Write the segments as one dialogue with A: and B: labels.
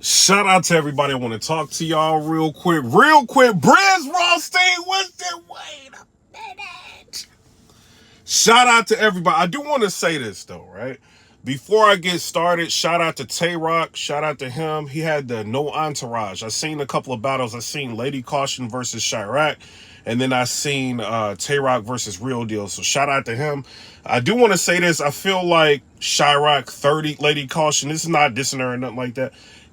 A: Shout out to everybody. I want to talk to y'all real quick. Briz Rothstein, what's it? Wait a minute. Shout out to everybody. I do want to say this though, right? Before I get started, shout out to TAY ROC. Shout out to him. He had the no entourage. I seen a couple of battles. I seen Lady Caution versus Chirac. And then I seen TAY ROC versus Real Deal. So shout out to him. I do want to say this. I feel like Chirac 30, Lady Caution. This is not dissing her or nothing like that.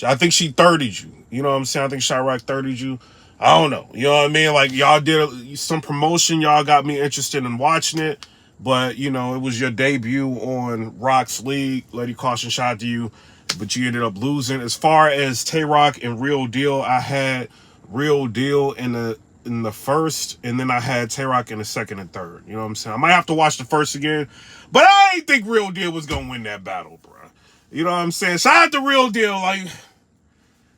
A: I think she 30'd you. You know what I'm saying? I think Chirac 30'd you. I don't know. You know what I mean? Like, y'all did some promotion. Y'all got me interested in watching it. But, you know, it was your debut on Rock's League. Lady Caution, shout out to you. But you ended up losing. As far as TAY ROC and Real Deal, I had Real Deal in the first, and then I had TAY ROC in the second and third. You know what I'm saying? I might have to watch the first again. But I didn't think Real Deal was going to win that battle, bro. You know what I'm saying? Shout out to Real Deal. Like,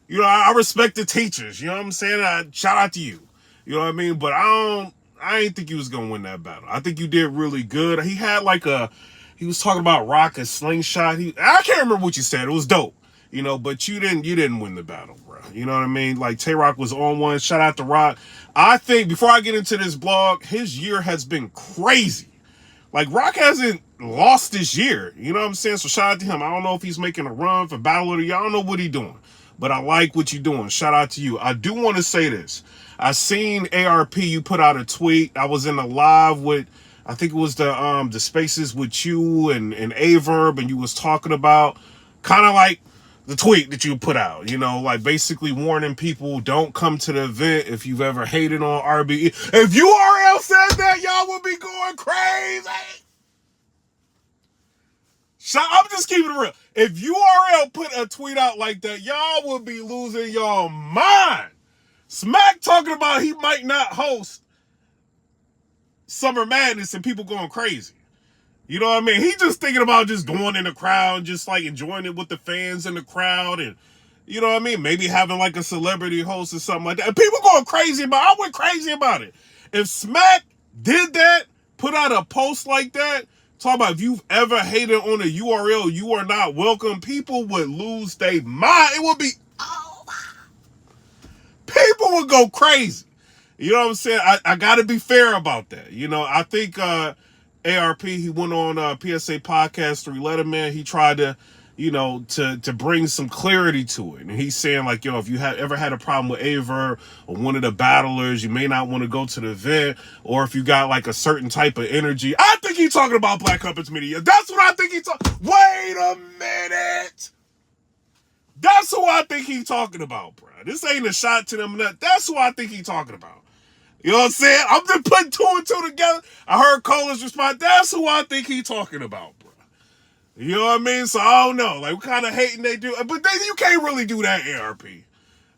A: you know, I respect the teachers. You know what I'm saying? Shout out to you. You know what I mean? But I didn't think he was going to win that battle. I think you did really good. He had he was talking about Rock as slingshot. I can't remember what you said. It was dope. You know, but you didn't win the battle, bro. You know what I mean? Like, TAY ROC was on one. Shout out to Rock. I think, before I get into this blog, his year has been crazy. Like, Rock hasn't lost this year. You know what I'm saying? So shout out to him. I don't know if he's making a run for Battle of the Year. I don't know what he's doing. But I like what you're doing. Shout out to you. I do want to say this. I seen ARP, you put out a tweet. I was in a live with, I think it was the Spaces with you and Averb, and you was talking about kind of like the tweet that you put out, you know, like basically warning people, don't come to the event if you've ever hated on RBE. If URL said that, y'all would be going crazy. I'm just keeping it real. If URL put a tweet out like that, y'all would be losing your mind. Smack talking about he might not host Summer Madness and people going crazy. You know what I mean? He just thinking about just going in the crowd, just like enjoying it with the fans in the crowd, and you know what I mean? Maybe having like a celebrity host or something like that. And people going crazy about it. I went crazy about it. If Smack did that, put out a post like that, talk about if you've ever hated on a URL, you are not welcome, people would lose their mind. It would be people would go crazy. You know what I'm saying? I got to be fair about that. You know, I think ARP, he went on PSA Podcast 3 Letterman. He tried to, you know, to bring some clarity to it. And he's saying like, yo, if you ever had a problem with Aver or one of the battlers, you may not want to go to the event, or if you got like a certain type of energy. I think he's talking about Black Compass Media. That's what I think he's talking. Wait a minute. That's who I think he's talking about, bro. This ain't a shot to them. That's who I think he's talking about. You know what I'm saying? I'm just putting two and two together. I heard Cole's response. That's who I think he's talking about, bro. You know what I mean? So I don't know. Like, what kind of hating they do? But you can't really do that, ARP. You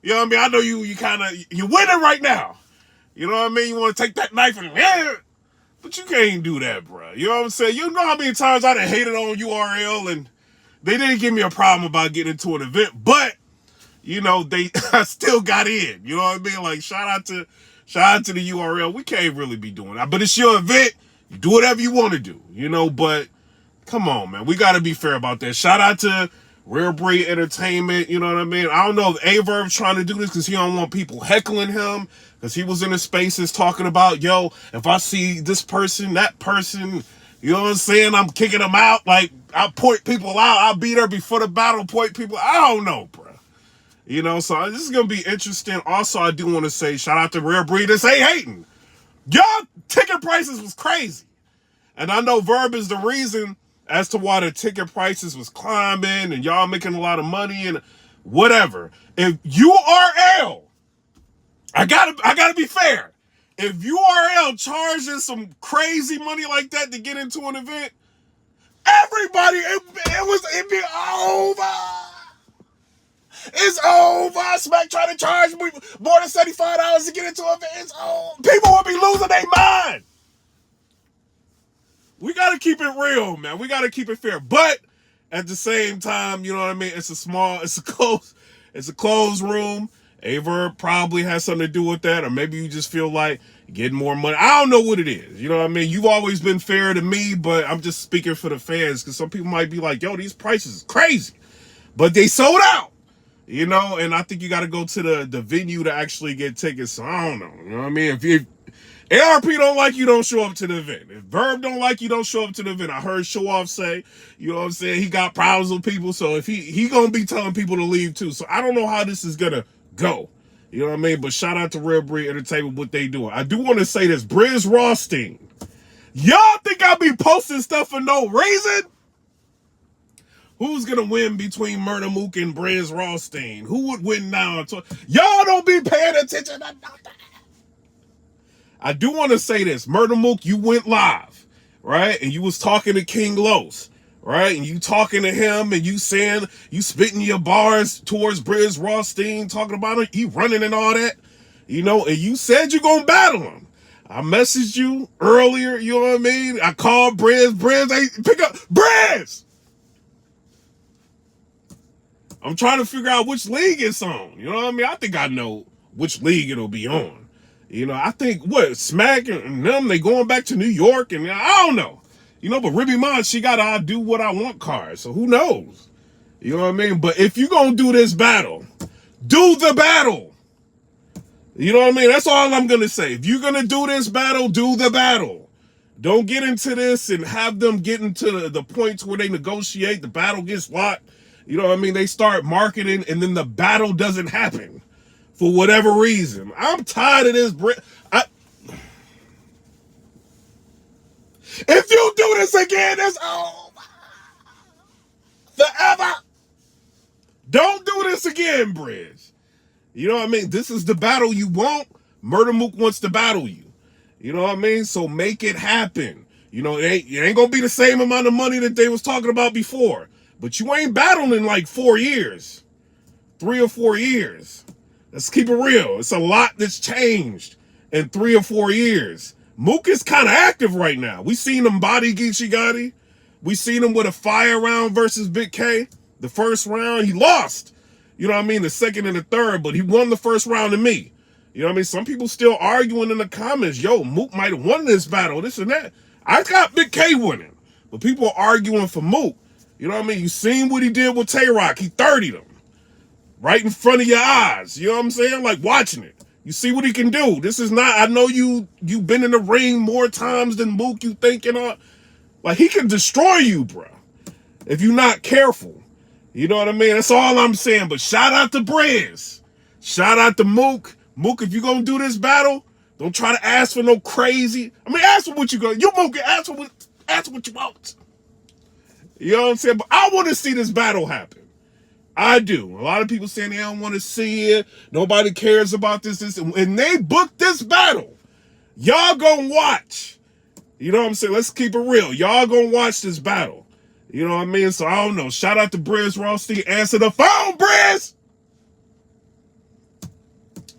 A: know what I mean? I know you're winning right now. You know what I mean? You want to take that knife and, but you can't do that, bro. You know what I'm saying? You know how many times I done hated on URL and they didn't give me a problem about getting into an event, but, you know, I still got in. You know what I mean? Like, shout out to the URL. We can't really be doing that. But it's your event. You do whatever you want to do, you know, but come on, man. We got to be fair about that. Shout out to RAREBREED Entertainment. You know what I mean? I don't know if Averb's trying to do this because he don't want people heckling him, because he was in the Spaces talking about, yo, if I see this person, that person, you know what I'm saying, I'm kicking them out. Like, I'll point people out. I'll be there before the battle, point people. I don't know, bro. You know, so this is going to be interesting. Also, I do want to say, shout out to RAREBREED that say hating. Y'all ticket prices was crazy. And I know Verb is the reason as to why the ticket prices was climbing and y'all making a lot of money and whatever. If URL, I gotta be fair. If URL charges some crazy money like that to get into an event, everybody, it'd be over. It's over. Smack trying to charge me more than $75 to get into an event. It's over. People will be losing their mind. We got to keep it real, man. We got to keep it fair. But at the same time, you know what I mean? It's a closed room. Aver probably has something to do with that, or maybe you just feel like getting more money. I don't know what it is. You know what I mean? You've always been fair to me, but I'm just speaking for the fans, because some people might be like, yo, these prices is crazy. But they sold out. You know, and I think you got to go to the venue to actually get tickets. So I don't know. You know what I mean? If ARP don't like you, don't show up to the event. If Verb don't like you, don't show up to the event. I heard Show Off say, you know what I'm saying, he got problems with people. So if he gonna be telling people to leave too. So I don't know how this is gonna go. You know what I mean? But shout out to RAREBREED Entertainment, what they doing. I do want to say this, Briz Rothstein. Y'all think I be posting stuff for no reason? Who's gonna win between Murder Mook and Briz Rothstein? Who would win now? Y'all don't be paying attention to nothing. I do want to say this. Murder Mook, you went live, right? And you was talking to King Los, right? And you talking to him and you saying, you spitting your bars towards Briz Rothstein, talking about it, you running and all that, you know, and you said you're going to battle him. I messaged you earlier, you know what I mean? I called Briz, hey, pick up, Briz! I'm trying to figure out which league it's on, you know what I mean? I think I know which league it'll be on. You know, I think, Smack and them, they going back to New York, and I don't know. You know, but Ribby Mon, she got I do what I want cards, so who knows? You know what I mean? But if you gonna do this battle, do the battle. You know what I mean? That's all I'm gonna say. If you're gonna do this battle, do the battle. Don't get into this and have them get into the points where they negotiate, the battle gets locked. You know what I mean? They start marketing, and then the battle doesn't happen. For whatever reason. I'm tired of this. If you do this again, it's over. Forever. Don't do this again, Briz. You know what I mean? This is the battle you want. Murder Mook wants to battle you. You know what I mean? So make it happen. You know, it ain't gonna be the same amount of money that they was talking about before. But you ain't battling in like 4 years. 3 or 4 years. Let's keep it real. It's a lot that's changed in 3 or 4 years. Mook is kind of active right now. We seen him body Geechee Gotti. We seen him with a fire round versus Big K. The first round, he lost. You know what I mean? The second and the third, but he won the first round to me. You know what I mean? Some people still arguing in the comments, yo, Mook might have won this battle, this and that. I got Big K winning, but people are arguing for Mook. You know what I mean? You seen what he did with TAY ROC. He 30'd him. Right in front of your eyes. You know what I'm saying? Like watching it. You see what he can do. This is not, I know you've been in the ring more times than Mook, you thinking of. Like he can destroy you, bro. If you're not careful. You know what I mean? That's all I'm saying. But shout out to Briz. Shout out to Mook. Mook, if you're gonna do this battle, don't try to ask for no crazy. I mean, ask for what you got. You Mook, ask for what you want. You know what I'm saying? But I want to see this battle happen. I do. A lot of people saying they don't want to see it. Nobody cares about this. And they booked this battle. Y'all gonna watch. You know what I'm saying? Let's keep it real. Y'all gonna watch this battle. You know what I mean? So I don't know. Shout out to Briz Rothstein. Answer the phone, Briz!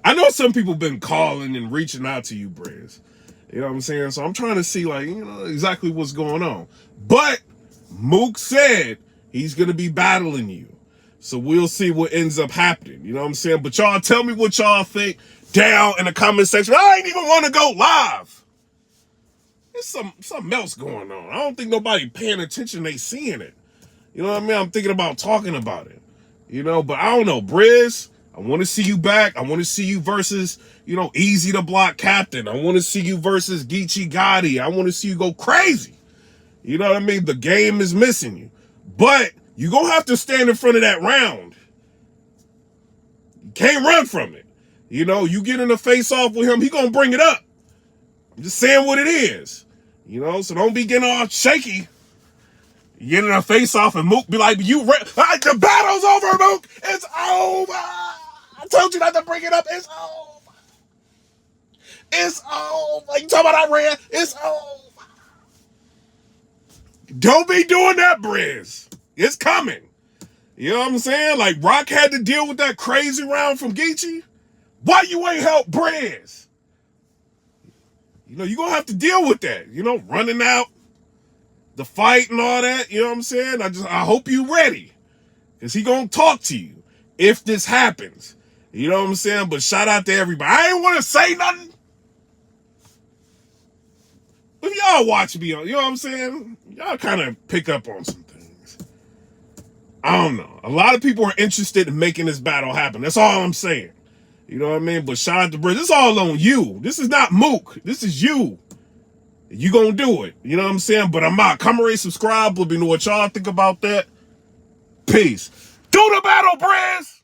A: I know some people been calling and reaching out to you, Briz. You know what I'm saying? So I'm trying to see, like, you know, exactly what's going on. But Mook said he's gonna be battling you. So we'll see what ends up happening. You know what I'm saying? But y'all tell me what y'all think down in the comment section. I ain't even want to go live. There's something else going on. I don't think nobody paying attention. They seeing it. You know what I mean? I'm thinking about talking about it. You know, but I don't know. Briz, I want to see you back. I want to see you versus, you know, Easy to Block Captain. I want to see you versus Geechee Gotti. I want to see you go crazy. You know what I mean? The game is missing you. But you're going to have to stand in front of that round. You can't run from it. You know, you get in a face-off with him, he going to bring it up. I'm just saying what it is. You know, so don't be getting all shaky. You get in a face-off and Mook be like, the battle's over, Mook. It's over. I told you not to bring it up. It's over. It's over. You talking about I ran? It's over. Don't be doing that, Briz. It's coming. You know what I'm saying? Like, Rock had to deal with that crazy round from Geechee. Why you ain't help Briz? You know, you're going to have to deal with that. You know, running out, the fight and all that. You know what I'm saying? I hope you ready. Because he going to talk to you if this happens. You know what I'm saying? But shout out to everybody. I ain't want to say nothing. But y'all watch me, you know what I'm saying? Y'all kind of pick up on some things. I don't know. A lot of people are interested in making this battle happen. That's all I'm saying. You know what I mean? But shout out to Briz. This is all on you. This is not Mook. This is you. You gonna do it. You know what I'm saying? But I'm out. Comment, rate, subscribe. Let me know what y'all think about that. Peace. Do the battle, Briz!